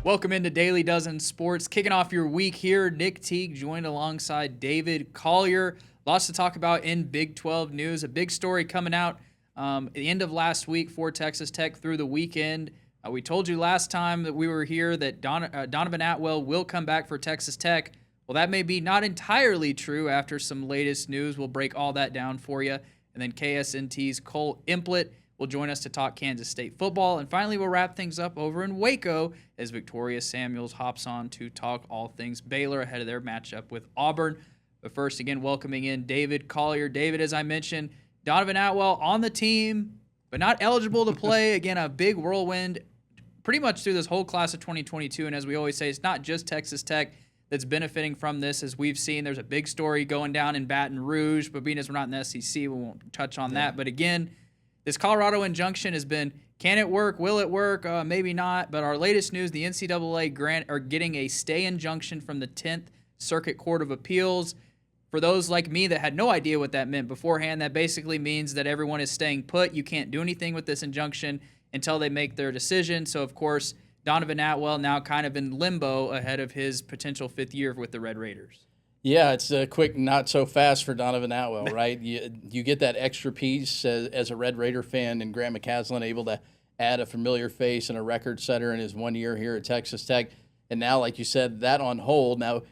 Welcome into Daily Dozen Sports. Kicking off your week here, Nick Teague joined alongside David Collier. Lots to talk about in Big 12 news. A big story coming out at the end of last week for Texas Tech through the weekend. We told you last time that we were here that Donovan Atwell will come back for Texas Tech. Well, that may be not entirely true after some latest news. We'll break all that down for you. And then KSNT's Kole Emplit will join us to talk Kansas State football. And finally, we'll wrap things up over in Waco as Victoria Samuels hops on to talk all things Baylor ahead of their matchup with Auburn. But first, again, welcoming in David Collier. David, as I mentioned, Donovan Atwell on the team, but not eligible to play. Again, a big whirlwind pretty much through this whole class of 2022. And as we always say, it's not just Texas Tech that's benefiting from this. As we've seen, there's a big story going down in Baton Rouge, but being as we're not in the SEC, we won't touch on that. But again, this Colorado injunction has been, can it work? Will it work? Maybe not. But our latest news, the NCAA are getting a stay injunction from the 10th Circuit Court of Appeals. For those like me that had no idea what that meant beforehand, that basically means that everyone is staying put. You can't do anything with this injunction until they make their decision. So, of course, Donovan Atwell now kind of in limbo ahead of his potential fifth year with the Red Raiders. Yeah, it's a quick, not so fast for Donovan Atwell, right? You get that extra piece as a Red Raider fan, and Grant McCasland able to add a familiar face and a record setter in his 1 year here at Texas Tech. And now, like you said, that on hold. Now,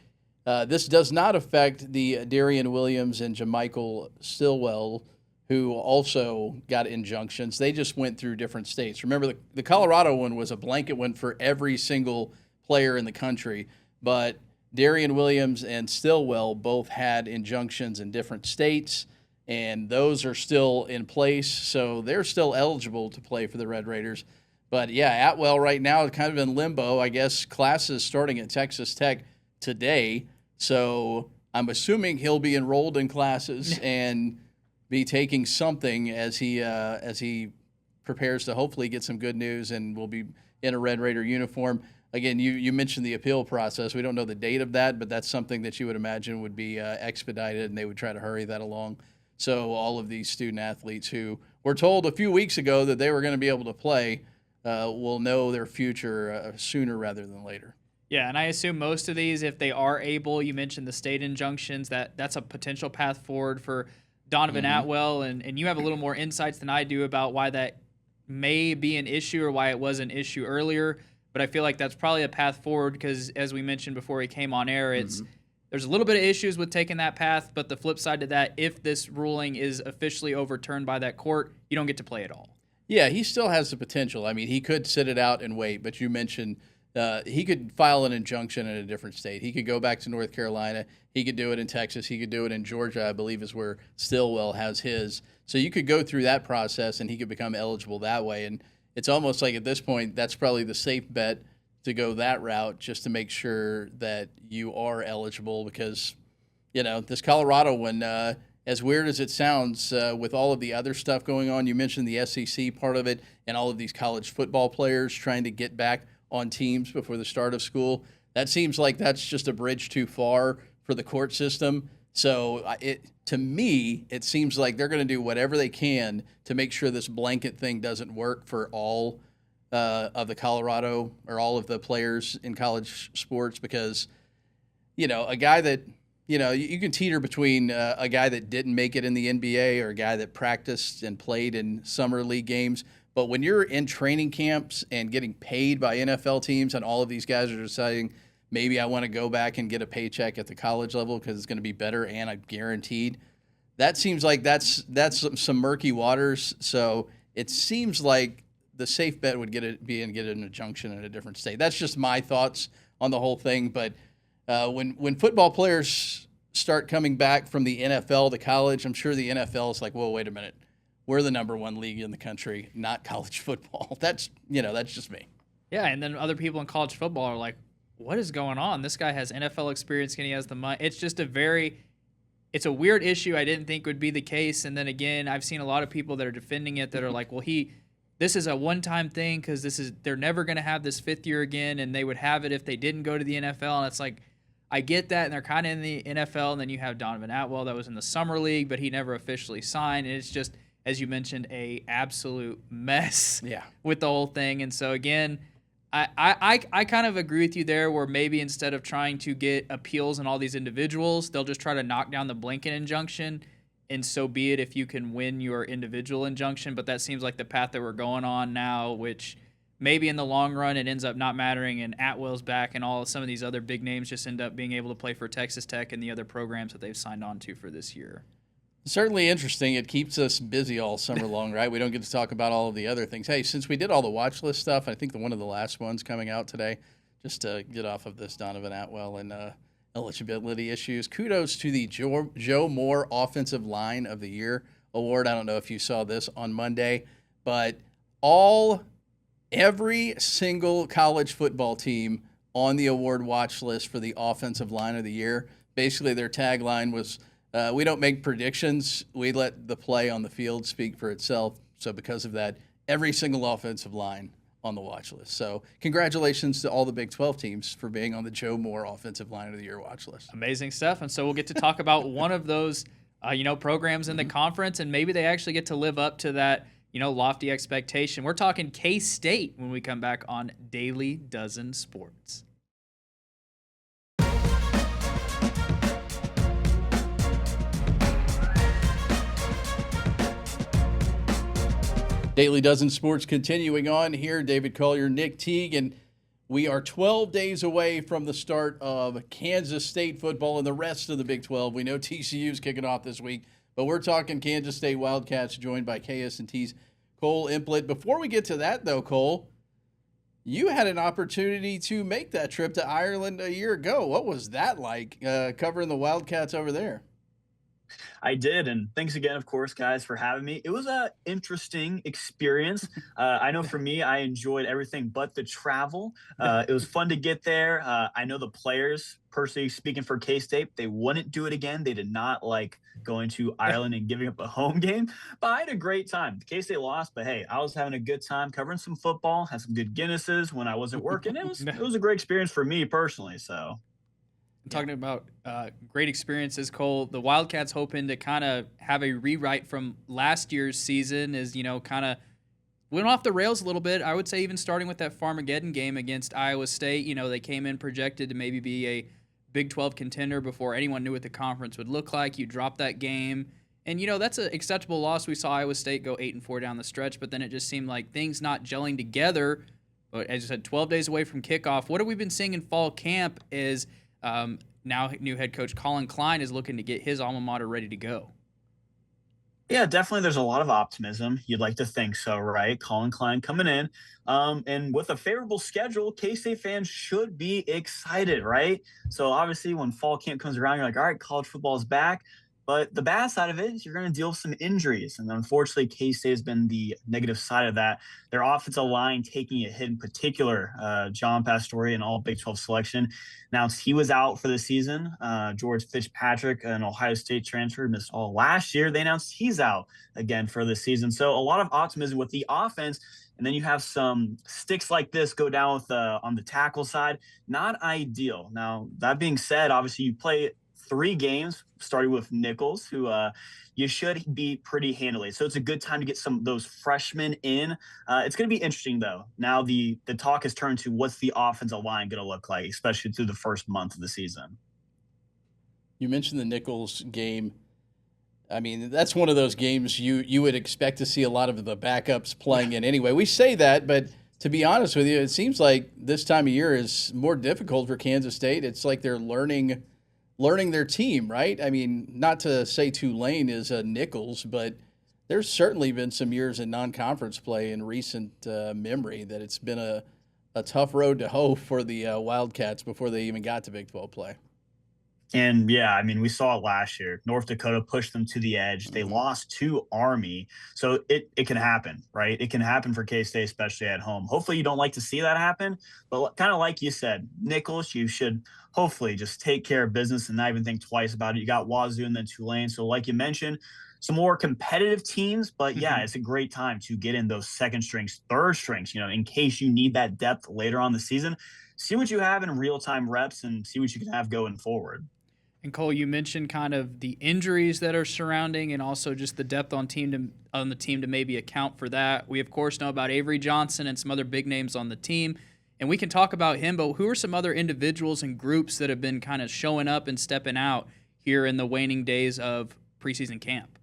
this does not affect the Darian Williams and Jamichael Stillwell, who also got injunctions. They just went through different states. Remember, the Colorado one was a blanket one for every single player in the country, but Darian Williams and Stillwell both had injunctions in different states, and those are still in place, so they're still eligible to play for the Red Raiders. But, yeah, Atwell right now is kind of in limbo. I guess classes starting at Texas Tech today, so I'm assuming he'll be enrolled in classes and be taking something as he prepares to hopefully get some good news and will be in a Red Raider uniform. Again, you mentioned the appeal process. We don't know the date of that, but that's something that you would imagine would be expedited, and they would try to hurry that along. So all of these student athletes who were told a few weeks ago that they were going to be able to play will know their future sooner rather than later. Yeah, and I assume most of these, if they are able, you mentioned the state injunctions, that's a potential path forward for Donovan Atwell, and you have a little more insights than I do about why that may be an issue or why it was an issue earlier. But I feel like that's probably a path forward because, as we mentioned before he came on air, there's a little bit of issues with taking that path. But the flip side to that, if this ruling is officially overturned by that court, you don't get to play at all. Yeah, he still has the potential. I mean, he could sit it out and wait. But you mentioned he could file an injunction in a different state. He could go back to North Carolina. He could do it in Texas. He could do it in Georgia, I believe, is where Stillwell has his. So you could go through that process, and he could become eligible that way. And it's almost like at this point, that's probably the safe bet to go that route just to make sure that you are eligible because, this Colorado one, as weird as it sounds, with all of the other stuff going on, you mentioned the SEC part of it and all of these college football players trying to get back on teams before the start of school. That seems like that's just a bridge too far for the court system. So to me, it seems like they're going to do whatever they can to make sure this blanket thing doesn't work for all of the Colorado or all of the players in college sports because, a guy that, you can teeter between a guy that didn't make it in the NBA or a guy that practiced and played in summer league games. But when you're in training camps and getting paid by NFL teams and all of these guys are deciding – maybe I want to go back and get a paycheck at the college level because it's going to be better and I'm guaranteed. That seems like that's some murky waters. So it seems like the safe bet would get an injunction in a different state. That's just my thoughts on the whole thing. But when football players start coming back from the NFL to college, I'm sure the NFL is like, whoa, wait a minute. We're the number one league in the country, not college football. That's just me. Yeah, and then other people in college football are like, what is going on? This guy has NFL experience and he has the money. It's just it's a weird issue. I didn't think would be the case. And then again, I've seen a lot of people that are defending it that are like, well, this is a one-time thing because they're never going to have this fifth year again, and they would have it if they didn't go to the NFL. And it's like, I get that, and they're kind of in the NFL. And then you have Donovan Atwell that was in the summer league, but he never officially signed. And it's just, as you mentioned, a absolute mess with the whole thing. And so again, I kind of agree with you there, where maybe instead of trying to get appeals on all these individuals, they'll just try to knock down the blanket injunction, and so be it if you can win your individual injunction. But that seems like the path that we're going on now, which maybe in the long run it ends up not mattering, and Atwell's back, and some of these other big names just end up being able to play for Texas Tech and the other programs that they've signed on to for this year. Certainly interesting. It keeps us busy all summer long, right? We don't get to talk about all of the other things. Hey, since we did all the watch list stuff, I think one of the last ones coming out today, just to get off of this Donovan Atwell and eligibility issues, kudos to the Joe Moore Offensive Line of the Year award. I don't know if you saw this on Monday, but every single college football team on the award watch list for the Offensive Line of the Year, basically their tagline was, we don't make predictions. We let the play on the field speak for itself. So because of that, every single offensive line on the watch list. So congratulations to all the Big 12 teams for being on the Joe Moore Offensive Line of the Year watch list. Amazing stuff. And so we'll get to talk about one of those, programs in the conference, and maybe they actually get to live up to that, lofty expectation. We're talking K-State when we come back on Daily Dozen Sports. Daily Dozen Sports continuing on here. David Collier, Nick Teague, and we are 12 days away from the start of Kansas State football and the rest of the Big 12. We know TCU is kicking off this week, but we're talking Kansas State Wildcats joined by KSNT's Kole Emplit. Before we get to that, though, Cole, you had an opportunity to make that trip to Ireland a year ago. What was that like, covering the Wildcats over there? I did, and thanks again, of course, guys, for having me. It was an interesting experience. I know for me, I enjoyed everything but the travel. It was fun to get there. I know the players, personally speaking for K-State, they wouldn't do it again. They did not like going to Ireland and giving up a home game, but I had a great time. K-State lost, but hey, I was having a good time covering some football, had some good Guinnesses when I wasn't working. It was a great experience for me personally, so. Talking about great experiences, Cole, the Wildcats hoping to kind of have a rewrite from last year's season is, kind of went off the rails a little bit. I would say even starting with that Farmageddon game against Iowa State, they came in projected to maybe be a Big 12 contender before anyone knew what the conference would look like. You dropped that game. And, that's an acceptable loss. We saw Iowa State go 8-4 down the stretch, but then it just seemed like things not gelling together. But as you said, 12 days away from kickoff. What have we been seeing in fall camp is – now new head coach Colin Klein is looking to get his alma mater ready to go. Yeah, definitely. There's a lot of optimism. You'd like to think so, right? Colin Klein coming in. And with a favorable schedule, K-State fans should be excited, right? So obviously when fall camp comes around, you're like, all right, college football is back. But the bad side of it is you're going to deal with some injuries. And unfortunately, K-State has been the negative side of that. Their offensive line taking a hit in particular. John Pastore, an all Big 12 selection, announced he was out for the season. George Fitzpatrick, an Ohio State transfer, missed all last year. They announced he's out again for the season. So a lot of optimism with the offense. And then you have some sticks like this go down with on the tackle side. Not ideal. Now, that being said, obviously you play 3 games, starting with Nichols, who you should be pretty handily. So it's a good time to get some of those freshmen in. It's going to be interesting, though. Now the talk has turned to what's the offensive line going to look like, especially through the first month of the season. You mentioned the Nichols game. I mean, that's one of those games you would expect to see a lot of the backups playing in anyway. We say that, but to be honest with you, it seems like this time of year is more difficult for Kansas State. It's like they're learning their team, right? I mean, not to say Tulane is a Nichols, but there's certainly been some years in non-conference play in recent memory that it's been a tough road to hoe for the Wildcats before they even got to Big 12 play. And yeah, I mean, we saw it last year. North Dakota pushed them to the edge. They lost to Army. So it can happen, right? It can happen for K-State, especially at home. Hopefully you don't like to see that happen. But kind of like you said, Nichols, you should hopefully just take care of business and not even think twice about it. You got Wazoo and then Tulane. So like you mentioned, some more competitive teams. But yeah, it's a great time to get in those second strings, third strings, in case you need that depth later on the season. See what you have in real-time reps and see what you can have going forward. And Cole, you mentioned kind of the injuries that are surrounding and also just the depth on the team to maybe account for that. We, of course, know about Avery Johnson and some other big names on the team. And we can talk about him, but who are some other individuals and groups that have been kind of showing up and stepping out here in the waning days of preseason camp?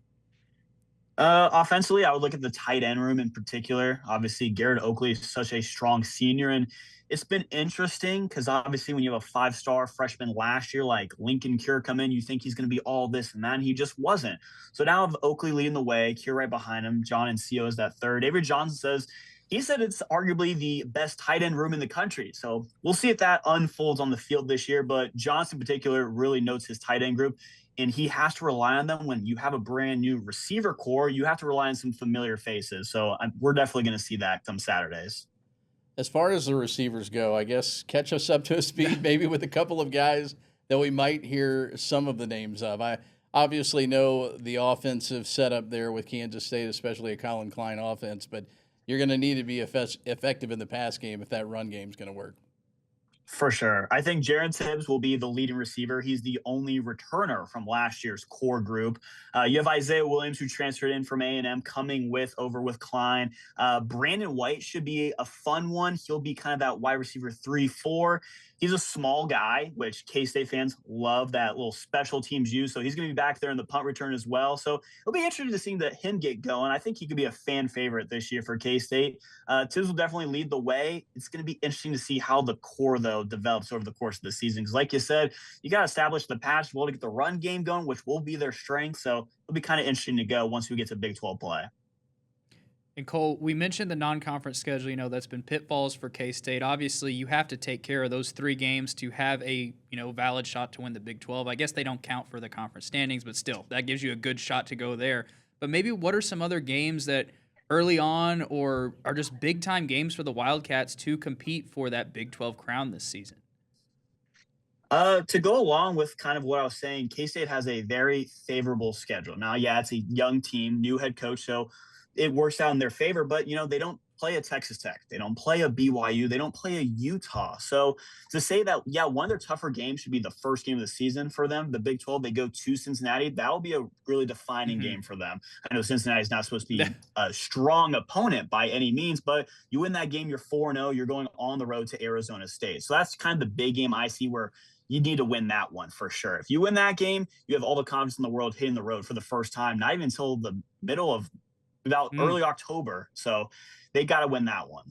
Offensively, I would look at the tight end room in particular. Obviously, Garrett Oakley is such a strong senior, and it's been interesting because obviously, when you have a five-star freshman last year like Lincoln Cure come in, you think he's going to be all this and that, and he just wasn't. So now have Oakley leading the way, Cure right behind him, John and Ncio is that third. David Johnson says he said it's arguably the best tight end room in the country. So we'll see if that unfolds on the field this year. But Johnson in particular really notes his tight end group, and he has to rely on them when you have a brand new receiver core. You have to rely on some familiar faces. So we're definitely going to see that come Saturdays. As far as the receivers go, I guess catch us up to speed maybe with a couple of guys that we might hear some of the names of. I obviously know the offensive setup there with Kansas State, especially a Colin Klein offense, but you're going to need to be effective in the pass game if that run game is going to work. For sure. I think Jaron Tibbs will be the leading receiver. He's the only returner from last year's core group. You have Isaiah Williams, who transferred in from A&M, coming over with Klein. Brandon White should be a fun one. He'll be kind of that wide receiver 3-4. He's a small guy, which K-State fans love that little special teams use. So he's going to be back there in the punt return as well. So it'll be interesting to see him get going. I think he could be a fan favorite this year for K-State. Tibbs will definitely lead the way. It's going to be interesting to see how the core, though, develops over the course of the season. Because like you said, you got to establish the pass well to get the run game going, which will be their strength. So it'll be kind of interesting to go once we get to Big 12 play. And Cole, we mentioned the non-conference schedule, that's been pitfalls for K-State. Obviously, you have to take care of those 3 games to have a, valid shot to win the Big 12. I guess they don't count for the conference standings, but still, that gives you a good shot to go there. But maybe what are some other games that early on or are just big-time games for the Wildcats to compete for that Big 12 crown this season? To go along with kind of what I was saying, K-State has a very favorable schedule. Now, yeah, it's a young team, new head coach, so it works out in their favor, but they don't play a Texas Tech. They don't play a BYU. They don't play a Utah. So to say that, yeah, one of their tougher games should be the first game of the season for them, the Big 12, they go to Cincinnati. That will be a really defining game for them. I know Cincinnati is not supposed to be a strong opponent by any means, but you win that game, you're 4-0. You're going on the road to Arizona State. So that's kind of the big game I see where you need to win that one for sure. If you win that game, you have all the confidence in the world hitting the road for the first time, not even until the middle of about early October. So they got to win that one.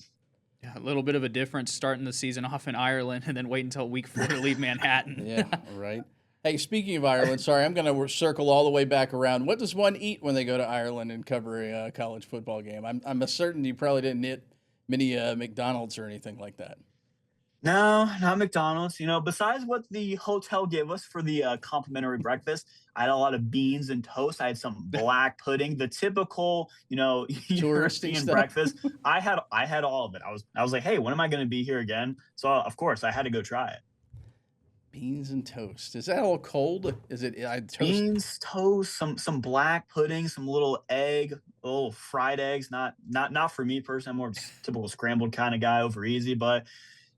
Yeah, a little bit of a difference starting the season off in Ireland and then wait until week 4 to leave Manhattan. Yeah, right. Hey, speaking of Ireland, sorry, I'm going to circle all the way back around. What does one eat when they go to Ireland and cover a college football game? I'm certain you probably didn't eat many McDonald's or anything like that. No, not McDonald's. Besides what the hotel gave us for the complimentary breakfast, I had a lot of beans and toast. I had some black pudding, the typical, European breakfast. I had all of it. I was like, hey, when am I going to be here again? So of course I had to go try it. Beans and toast. Is that all cold? Is it toast? Beans, toast, some black pudding, some little egg, little fried eggs. Not for me personally. I'm more typical scrambled kind of guy over easy, but.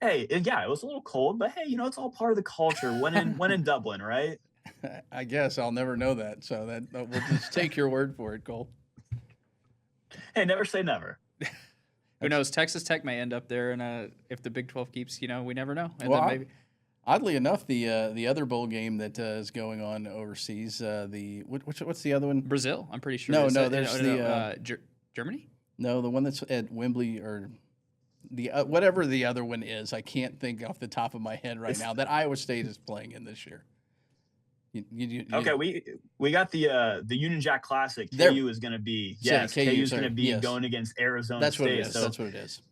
Hey, yeah, it was a little cold, but hey, it's all part of the culture when in Dublin, right? I guess I'll never know that, so that we'll just take your word for it, Cole. Hey, never say never. Who knows? Texas Tech may end up there, and if the Big 12 keeps, we never know. And well, then maybe. Oddly enough, the other bowl game that is going on overseas, what's the other one? Brazil, I'm pretty sure. No, there's Germany. No, the one that's at Wembley or. The whatever the other one is, I can't think off the top of my head right now that Iowa State is playing in this year. Okay, we got the Union Jack Classic. KU is going to be KU is going to be going against Arizona State. What it is. So that's what it is.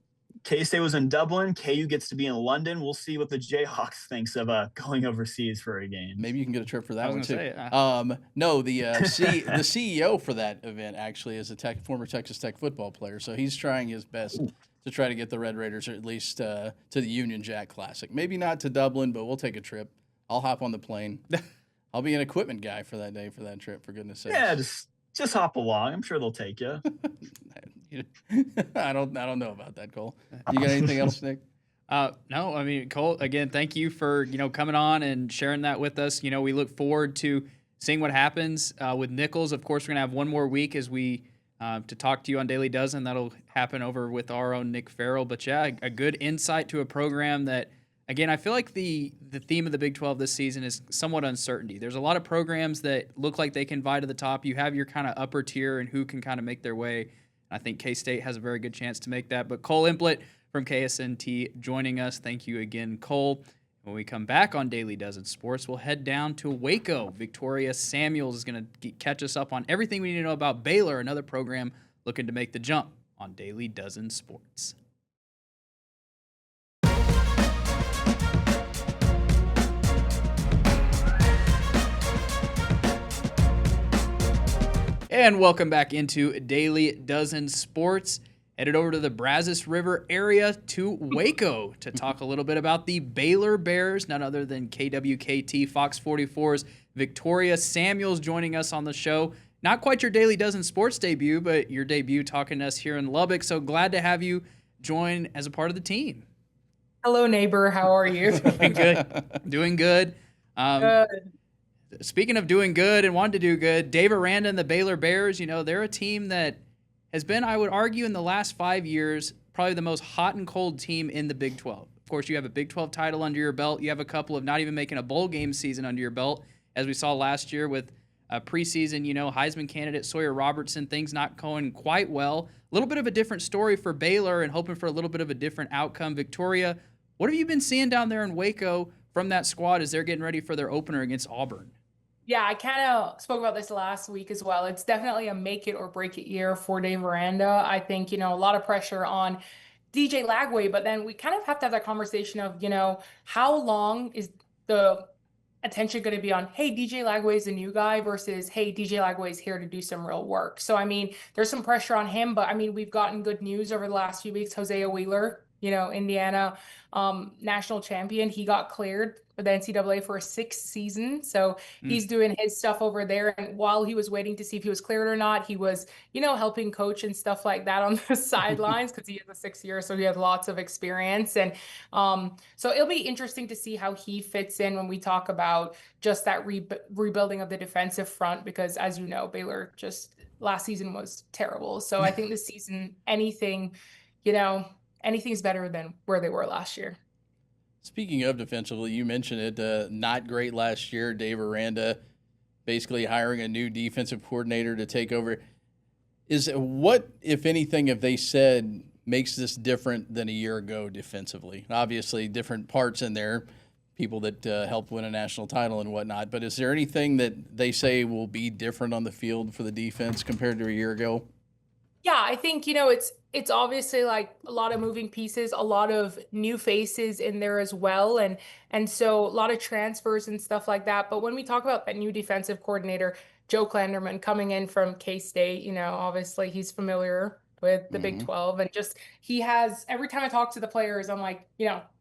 K-State was in Dublin. KU gets to be in London. We'll see what the Jayhawks thinks of going overseas for a game. Maybe you can get a trip for that one too. No, the CEO for that event actually is a former Texas Tech football player, so he's trying his best to try to get the Red Raiders at least to the Union Jack Classic. Maybe not to Dublin, but we'll take a trip. I'll hop on the plane. I'll be an equipment guy for that day for that trip. For goodness' sake. Yeah, just hop along. I'm sure they'll take you. I don't know about that, Cole. You got anything else, Nick? No, I mean, Cole, again, thank you for, coming on and sharing that with us. We look forward to seeing what happens with Nichols. Of course, we're going to have one more week as we to talk to you on Daily Dozen. That'll happen over with our own Nick Farrell. But yeah, a good insight to a program that, again, I feel like the theme of the Big 12 this season is somewhat uncertainty. There's a lot of programs that look like they can vie to the top. You have your kind of upper tier and who can kind of make their way. I think K-State has a very good chance to make that. But Kole Emplit from KSNT joining us. Thank you again, Cole. When we come back on Daily Dozen Sports, we'll head down to Waco. Victoria Samuels is going to catch us up on everything we need to know about Baylor, another program looking to make the jump on Daily Dozen Sports. And welcome back into Daily Dozen Sports. Headed over to the Brazos River area to Waco to talk a little bit about the Baylor Bears, none other than KWKT Fox 44's Victoria Samuels joining us on the show. Not quite your Daily Dozen Sports debut, but your debut talking to us here in Lubbock. So glad to have you join as a part of the team. Hello, neighbor. How are you? Doing good. Doing good. Good. Speaking of doing good and wanting to do good, Dave Aranda and the Baylor Bears, they're a team that has been, I would argue, in the last 5 years, probably the most hot and cold team in the Big 12. Of course, you have a Big 12 title under your belt. You have a couple of not even making a bowl game season under your belt, as we saw last year with preseason, Heisman candidate Sawyer Robertson, things not going quite well. A little bit of a different story for Baylor and hoping for a little bit of a different outcome. Victoria, what have you been seeing down there in Waco from that squad as they're getting ready for their opener against Auburn? Yeah, I kind of spoke about this last week as well. It's definitely a make it or break it year for Dave Aranda. I think, a lot of pressure on DJ Lagway, but then we kind of have to have that conversation of, how long is the attention going to be on, hey, DJ Lagway is a new guy versus, hey, DJ Lagway is here to do some real work. So, there's some pressure on him, but we've gotten good news over the last few weeks. Hosea Wheeler, Indiana national champion, he got cleared for the NCAA for a 6th season. So he's doing his stuff over there. And while he was waiting to see if he was cleared or not, he was, helping coach and stuff like that on the sidelines because he is a 6th year. So he has lots of experience. And so it'll be interesting to see how he fits in when we talk about just that rebuilding of the defensive front, because as you know, Baylor just last season was terrible. So I think this season, anything's better than where they were last year. Speaking of defensively, you mentioned it, not great last year. Dave Aranda basically hiring a new defensive coordinator to take over. What, if anything, have they said makes this different than a year ago defensively? Obviously, different parts in there, people that helped win a national title and whatnot. But is there anything that they say will be different on the field for the defense compared to a year ago? Yeah, I think, it's obviously like a lot of moving pieces, a lot of new faces in there as well. And so a lot of transfers and stuff like that. But when we talk about that new defensive coordinator, Joe Klanderman coming in from K-State, obviously he's familiar with the Big 12 and just, he has, every time I talk to the players, I'm like,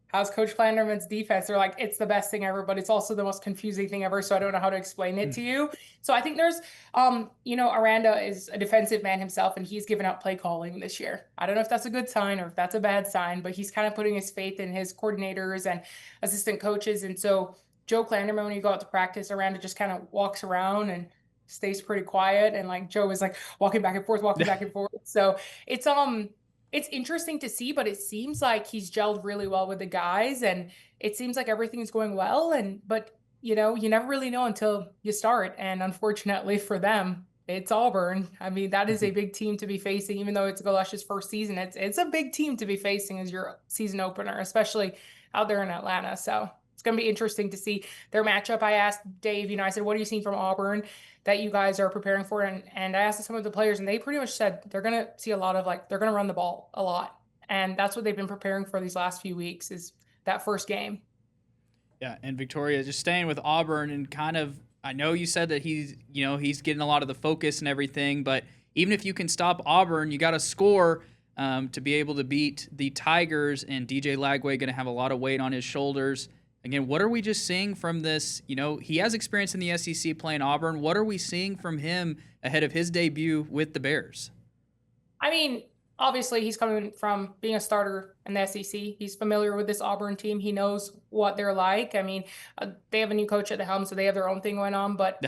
how's Coach Klanderman's defense? They're like, it's the best thing ever, but it's also the most confusing thing ever. So I don't know how to explain it to you. So I think there's, Aranda is a defensive man himself, and he's given out play calling this year. I don't know if that's a good sign or if that's a bad sign, but he's kind of putting his faith in his coordinators and assistant coaches. And so Joe Klanderman, when you go out to practice, Aranda just kind of walks around and stays pretty quiet. And like Joe is like walking back and forth. So it's interesting to see, but it seems like he's gelled really well with the guys, and it seems like everything's going well. But you never really know until you start. And unfortunately for them, it's Auburn. That is a big team to be facing, even though it's Galesh's first season. It's a big team to be facing as your season opener, especially out there in Atlanta. So it's going to be interesting to see their matchup. I asked Dave, I said, what are you seeing from Auburn that you guys are preparing for? And I asked some of the players, and they pretty much said they're going to see a lot of they're going to run the ball a lot. And that's what they've been preparing for these last few weeks, is that first game. Yeah. And Victoria, just staying with Auburn and kind of, I know you said that he's getting a lot of the focus and everything, but even if you can stop Auburn, you got to score to be able to beat the Tigers, and DJ Lagway going to have a lot of weight on his shoulders. Again, what are we just seeing from this? He has experience in the SEC playing Auburn. What are we seeing from him ahead of his debut with the Bears? Obviously, he's coming from being a starter in the SEC. He's familiar with this Auburn team. He knows what they're like. They have a new coach at the helm, so they have their own thing going on. But,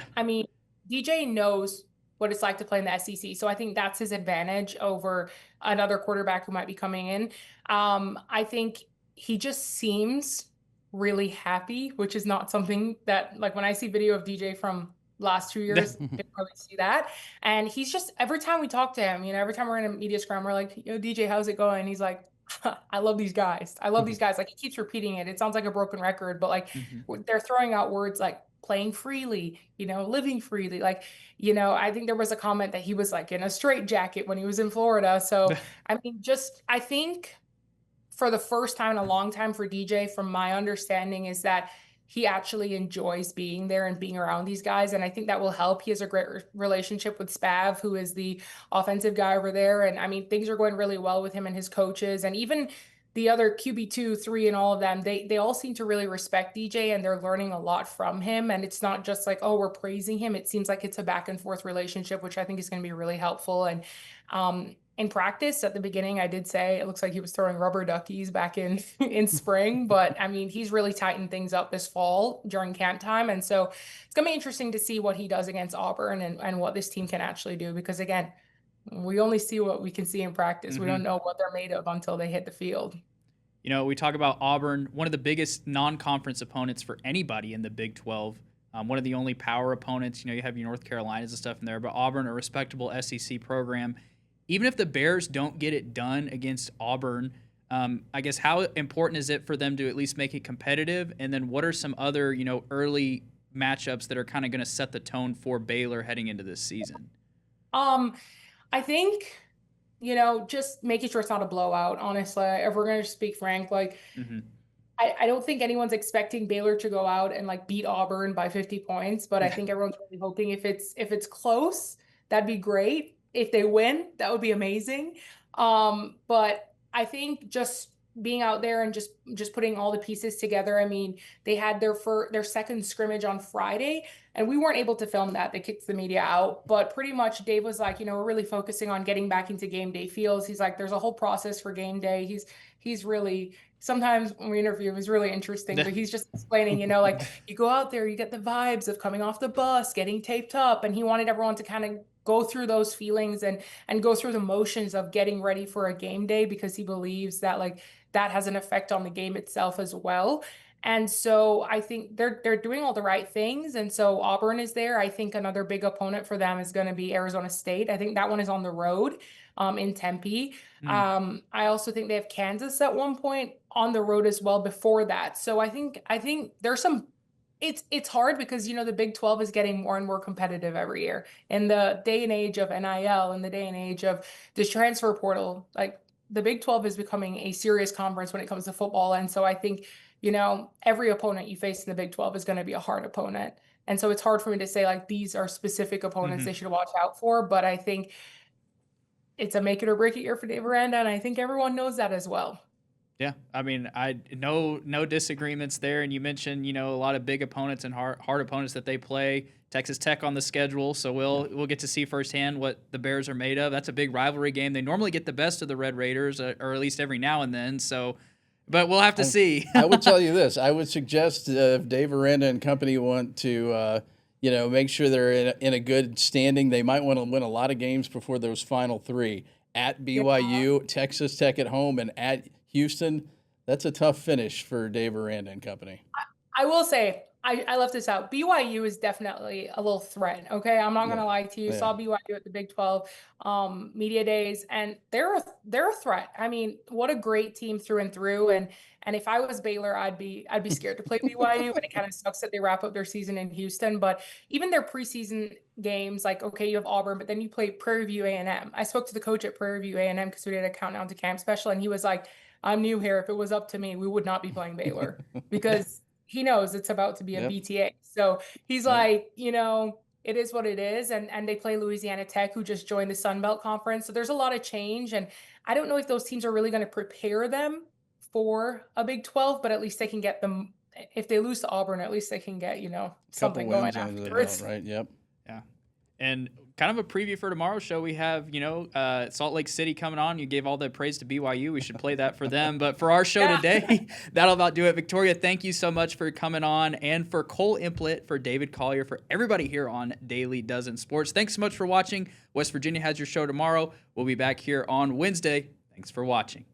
DJ knows what it's like to play in the SEC. So I think that's his advantage over another quarterback who might be coming in. I think he just seems really happy, which is not something that, like, when I see video of DJ from last 2 years, you can probably see that. And he's just, every time we talk to him, every time we're in a media scrum, we're like, DJ, how's it going? And he's like, I love these guys. I love these guys. Like, he keeps repeating it. It sounds like a broken record, but like they're throwing out words like playing freely, living freely. Like, I think there was a comment that he was like in a straitjacket when he was in Florida. So, I mean, I think for the first time in a long time for DJ, from my understanding, is that he actually enjoys being there and being around these guys. And I think that will help. He has a great relationship with Spav, who is the offensive guy over there. And I mean, things are going really well with him and his coaches. And even the other QB2, 3, and all of them, they all seem to really respect DJ, and they're learning a lot from him. And it's not just like, oh, we're praising him. It seems like it's a back and forth relationship, which I think is going to be really helpful. And in practice at the beginning, I did say it looks like he was throwing rubber duckies back in spring, but I mean, he's really tightened things up this fall during camp time. And so it's gonna be interesting to see what he does against Auburn and what this team can actually do, because again, we only see what we can see in practice. We don't know what they're made of until they hit the field. We talk about Auburn, one of the biggest non-conference opponents for anybody in the Big 12. One of the only power opponents. You have your North Carolinas and stuff in there, but Auburn, a respectable SEC program. Even if the Bears don't get it done against Auburn, I guess how important is it for them to at least make it competitive? And then what are some other, early matchups that are kind of going to set the tone for Baylor heading into this season? I think, just making sure it's not a blowout, honestly. If we're going to speak frank, like, I don't think anyone's expecting Baylor to go out and like beat Auburn by 50 points, but I think everyone's really hoping if it's close, that'd be great. If they win, that would be amazing. But I think just being out there and just putting all the pieces together. I mean, they had their second scrimmage on Friday, and we weren't able to film that. They kicked the media out. But pretty much Dave was like, we're really focusing on getting back into game day feels. He's like, there's a whole process for game day. He's really, sometimes when we interview him, it's really interesting, but he's just explaining, like, you go out there, you get the vibes of coming off the bus, getting taped up, and he wanted everyone to kind of go through those feelings and go through the motions of getting ready for a game day, because he believes that like that has an effect on the game itself as well. And so I think they're doing all the right things. And so Auburn is there. I think another big opponent for them is going to be Arizona State. I think that one is on the road in Tempe. I also think they have Kansas at one point on the road as well before that. So I think there's some. It's hard because, the Big 12 is getting more and more competitive every year. In the day and age of NIL, in the day and age of this transfer portal, like, the Big 12 is becoming a serious conference when it comes to football. And so I think, every opponent you face in the Big 12 is going to be a hard opponent. And so it's hard for me to say, like, these are specific opponents they should watch out for. But I think it's a make it or break it year for Dave Aranda, and I think everyone knows that as well. Yeah, I mean, no disagreements there. And you mentioned, a lot of big opponents and hard opponents that they play. Texas Tech on the schedule, so we'll get to see firsthand what the Bears are made of. That's a big rivalry game. They normally get the best of the Red Raiders, or at least every now and then. So, but we'll have to see. I would tell you this: I would suggest if Dave Aranda and company want to, make sure they're in a good standing, they might want to win a lot of games before those final 3 at BYU, Texas Tech at home, and at Houston. That's a tough finish for Dave Aranda and company. I will say, I left this out. BYU is definitely a little threat. Okay, I'm not gonna lie to you. Saw BYU at the Big 12 media days, and they're a threat. I mean, what a great team through and through. And if I was Baylor, I'd be scared to play BYU. And it kind of sucks that they wrap up their season in Houston. But even their preseason games, like, okay, you have Auburn, but then you play Prairie View A&M. I spoke to the coach at Prairie View A&M because we did a countdown to camp special, and he was like, I'm new here. If it was up to me, we would not be playing Baylor because he knows it's about to be a BTA. So he's like, it is what it is. And they play Louisiana Tech, who just joined the Sun Belt Conference. So there's a lot of change. And I don't know if those teams are really going to prepare them for a Big 12, but at least they can get them. If they lose to Auburn, at least they can get, something going afterwards. Right. Yep. Yeah. And kind of a preview for tomorrow's show. We have, Salt Lake City coming on. You gave all the praise to BYU. We should play that for them. But for our show today, that'll about do it. Victoria, thank you so much for coming on. And for Kole Emplit, for David Collier, for everybody here on Daily Dozen Sports. Thanks so much for watching. West Virginia has your show tomorrow. We'll be back here on Wednesday. Thanks for watching.